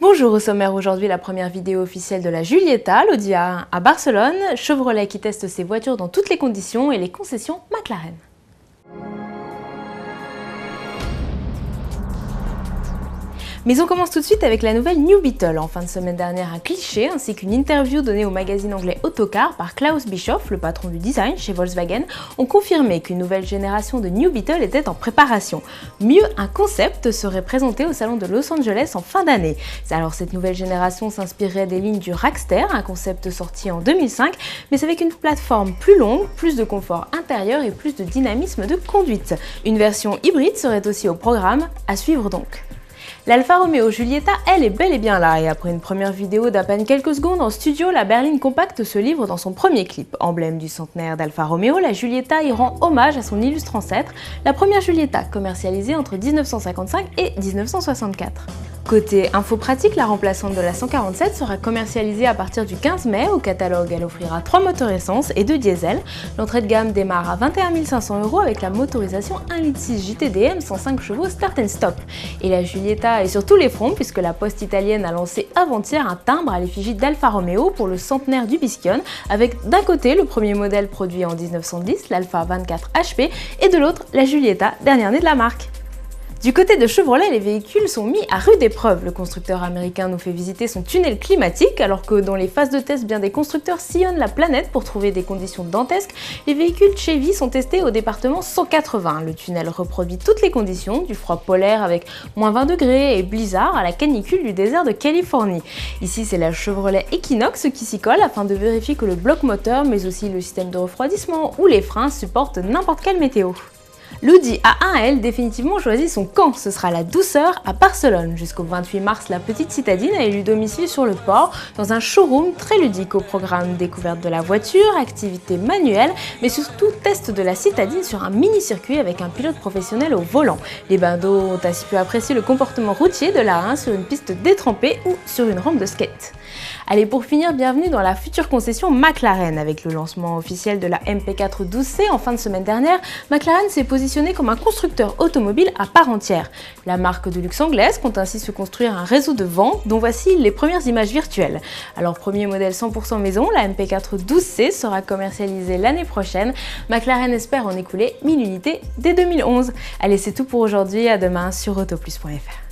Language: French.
Bonjour, au sommaire aujourd'hui, la première vidéo officielle de la Giulietta, l'Audi A1 à Barcelone, Chevrolet qui teste ses voitures dans toutes les conditions et les concessions McLaren. Mais on commence tout de suite avec la nouvelle New Beetle. En fin de semaine dernière, un cliché ainsi qu'une interview donnée au magazine anglais Autocar par Klaus Bischoff, le patron du design chez Volkswagen, ont confirmé qu'une nouvelle génération de New Beetle était en préparation. Mieux, un concept serait présenté au salon de Los Angeles en fin d'année. Alors cette nouvelle génération s'inspirerait des lignes du Rackster, un concept sorti en 2005, mais c'est avec une plateforme plus longue, plus de confort intérieur et plus de dynamisme de conduite. Une version hybride serait aussi au programme, à suivre donc. L'Alfa Romeo Giulietta, elle, est bel et bien là, et après une première vidéo d'à peine quelques secondes en studio, la berline compacte se livre dans son premier clip. Emblème du centenaire d'Alfa Romeo, la Giulietta y rend hommage à son illustre ancêtre, la première Giulietta commercialisée entre 1955 et 1964. Côté info pratique, la remplaçante de la 147 sera commercialisée à partir du 15 mai. Au catalogue, elle offrira 3 moteurs essence et 2 diesel. L'entrée de gamme démarre à 21 500 € avec la motorisation 1,6 litre JTDM 105 chevaux Start and Stop. Et la Giulietta est sur tous les fronts puisque la poste italienne a lancé avant-hier un timbre à l'effigie d'Alfa Romeo pour le centenaire du Bisquione, avec d'un côté le premier modèle produit en 1910, l'Alfa 24 HP, et de l'autre la Giulietta, dernière née de la marque. Du côté de Chevrolet, les véhicules sont mis à rude épreuve. Le constructeur américain nous fait visiter son tunnel climatique, alors que dans les phases de test, bien des constructeurs sillonnent la planète pour trouver des conditions dantesques. Les véhicules Chevy sont testés au département 180. Le tunnel reproduit toutes les conditions, du froid polaire avec moins 20 degrés et blizzard à la canicule du désert de Californie. Ici, c'est la Chevrolet Equinox qui s'y colle afin de vérifier que le bloc moteur, mais aussi le système de refroidissement ou les freins supportent n'importe quelle météo. L'Audi A1, elle, définitivement choisit son camp, ce sera la douceur à Barcelone. Jusqu'au 28 mars, la petite citadine a élu domicile sur le port, dans un showroom très ludique au programme découverte de la voiture, activité manuelle, mais surtout test de la citadine sur un mini-circuit avec un pilote professionnel au volant. Les badauds ont ainsi pu apprécier le comportement routier de la A1 sur une piste détrempée ou sur une rampe de skate. Allez, pour finir, bienvenue dans la future concession McLaren. Avec le lancement officiel de la MP4 12C en fin de semaine dernière, McLaren s'est positionné comme un constructeur automobile à part entière. La marque de luxe anglaise compte ainsi se construire un réseau de vente dont voici les premières images virtuelles. Alors, premier modèle 100% maison, la MP4 12C sera commercialisée l'année prochaine. McLaren espère en écouler 1000 unités dès 2011. Allez, c'est tout pour aujourd'hui, à demain sur autoplus.fr.